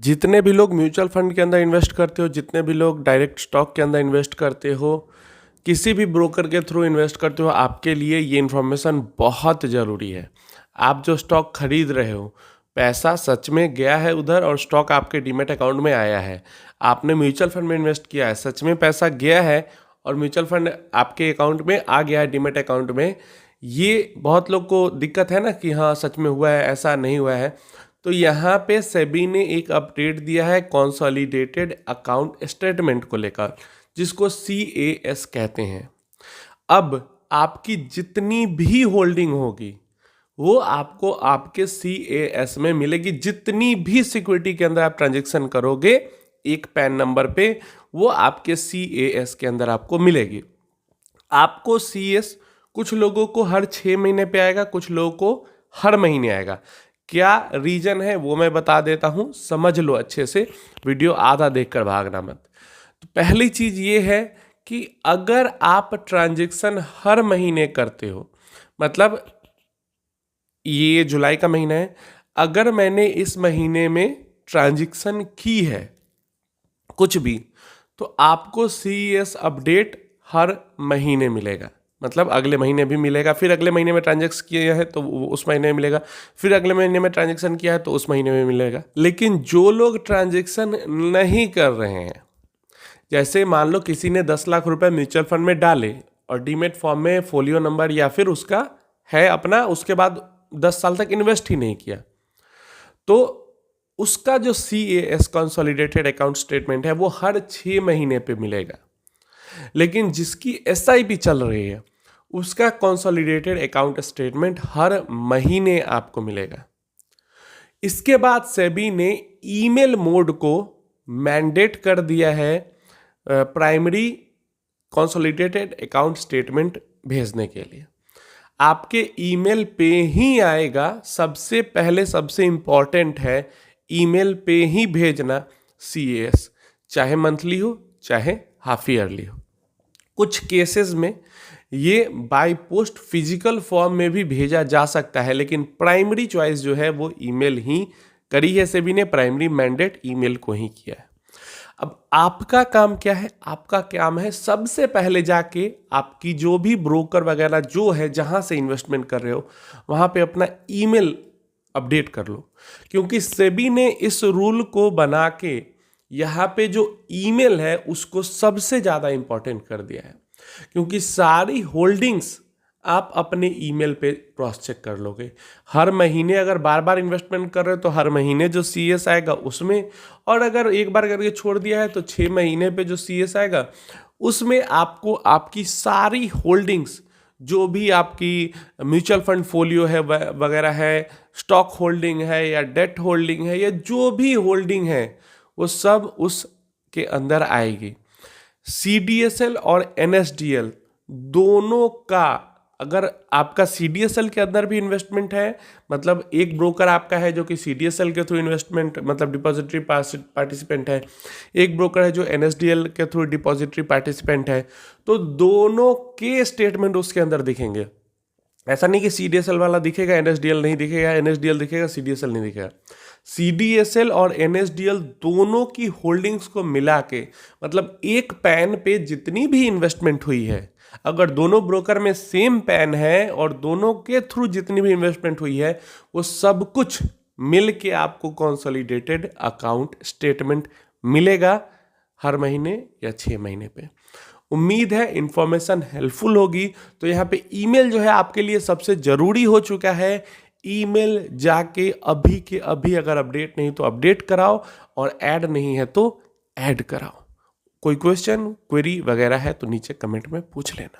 जितने भी लोग म्यूचुअल फंड के अंदर इन्वेस्ट करते हो, जितने भी लोग डायरेक्ट स्टॉक के अंदर इन्वेस्ट करते हो, किसी भी ब्रोकर के थ्रू इन्वेस्ट करते हो, आपके लिए ये इन्फॉर्मेशन बहुत ज़रूरी है। आप जो स्टॉक खरीद रहे हो, पैसा सच में गया है उधर और स्टॉक आपके डीमैट अकाउंट में आया है। आपने म्यूचुअल फंड में इन्वेस्ट किया है, सच में पैसा गया है और म्यूचुअल फंड आपके अकाउंट में आ गया है, डीमैट अकाउंट में। ये बहुत लोग को दिक्कत है ना कि हाँ सच में हुआ है, ऐसा नहीं हुआ है। तो यहाँ पे सेबी ने एक अपडेट दिया है कंसोलिडेटेड अकाउंट स्टेटमेंट को लेकर, जिसको CAS कहते हैं। अब आपकी जितनी भी होल्डिंग होगी वो आपको आपके CAS में मिलेगी। जितनी भी सिक्योरिटी के अंदर आप ट्रांजेक्शन करोगे एक पैन नंबर पे, वो आपके CAS के अंदर आपको मिलेगी। आपको CS कुछ लोगों को हर 6 महीने पे आएगा, कुछ लोगों को हर महीने आएगा। क्या रीजन है वो मैं बता देता हूं, समझ लो अच्छे से, वीडियो आधा देखकर भागना मत। तो पहली चीज ये है कि अगर आप ट्रांजैक्शन हर महीने करते हो, मतलब ये जुलाई का महीना है, अगर मैंने इस महीने में ट्रांजैक्शन की है कुछ भी, तो आपको CAS अपडेट हर महीने मिलेगा। मतलब अगले महीने भी मिलेगा, फिर अगले महीने में ट्रांजैक्शन किया है तो उस महीने में मिलेगा, फिर अगले महीने में ट्रांजैक्शन किया है तो उस महीने में मिलेगा। लेकिन जो लोग ट्रांजैक्शन नहीं कर रहे हैं, जैसे मान लो किसी ने 10 लाख रुपए म्यूचुअल फंड में डाले और डीमैट फॉर्म में फोलियो नंबर या फिर उसका है अपना, उसके बाद 10 साल तक इन्वेस्ट ही नहीं किया, तो उसका जो CAS कंसोलिडेटेड अकाउंट स्टेटमेंट है वो हर 6 महीने पे मिलेगा। लेकिन जिसकी SIP चल रही है उसका कंसोलिडेटेड अकाउंट स्टेटमेंट हर महीने आपको मिलेगा। इसके बाद सेबी ने ईमेल मोड को मैंडेट कर दिया है प्राइमरी कंसोलिडेटेड अकाउंट स्टेटमेंट भेजने के लिए। आपके ईमेल पे ही आएगा, सबसे पहले सबसे इंपॉर्टेंट है ईमेल पे ही भेजना CAS, चाहे मंथली हो चाहे हाफ ईयरली हो। कुछ केसेस में ये बाय पोस्ट फिजिकल फॉर्म में भी भेजा जा सकता है, लेकिन प्राइमरी चॉइस जो है वो ईमेल ही करी है सेबी ने, प्राइमरी मैंडेट ईमेल को ही किया है। अब आपका काम क्या है? आपका काम है सबसे पहले जाके आपकी जो भी ब्रोकर वगैरह जो है जहां से इन्वेस्टमेंट कर रहे हो वहां पे अपना ईमेल अपडेट कर लो, क्योंकि सेबी ने इस रूल को बना के यहाँ पे जो ईमेल है उसको सबसे ज़्यादा इंपॉर्टेंट कर दिया है। क्योंकि सारी होल्डिंग्स आप अपने ईमेल पे क्रॉस चेक कर लोगे। हर महीने अगर बार बार इन्वेस्टमेंट कर रहे हो तो हर महीने जो CS आएगा उसमें, और अगर एक बार करके छोड़ दिया है तो 6 महीने पे जो CS आएगा उसमें आपको आपकी सारी होल्डिंग्स, जो भी आपकी म्यूचुअल फंड फोलियो है वगैरह है, स्टॉक होल्डिंग है या डेट होल्डिंग है या जो भी होल्डिंग है, वो सब उसके अंदर आएगी। CDSL और NSDL दोनों का, अगर आपका CDSL के अंदर भी इन्वेस्टमेंट है, मतलब एक ब्रोकर आपका है जो कि CDSL के थ्रू इन्वेस्टमेंट मतलब डिपॉजिटरी पार्टिसिपेंट है, एक ब्रोकर है जो NSDL के थ्रू डिपॉजिटरी पार्टिसिपेंट है, तो दोनों के स्टेटमेंट उसके अंदर दिखेंगे। ऐसा नहीं कि CDSL वाला दिखेगा NSDL नहीं दिखेगा, NSDL दिखेगा CDSL नहीं दिखेगा। CDSL और NSDL दोनों की होल्डिंग्स को मिला के, मतलब एक पैन पे जितनी भी इन्वेस्टमेंट हुई है, अगर दोनों ब्रोकर में सेम पैन है और दोनों के थ्रू जितनी भी इन्वेस्टमेंट हुई है, वो सब कुछ मिल के आपको कंसोलिडेटेड अकाउंट स्टेटमेंट मिलेगा हर महीने या 6 महीने पे। उम्मीद है इन्फॉर्मेशन हेल्पफुल होगी। तो यहाँ पे ईमेल जो है आपके लिए सबसे ज़रूरी हो चुका है। ईमेल जाके अभी के अभी, अगर अपडेट नहीं तो अपडेट कराओ और ऐड नहीं है तो ऐड कराओ। कोई क्वेश्चन क्वेरी वगैरह है तो नीचे कमेंट में पूछ लेना।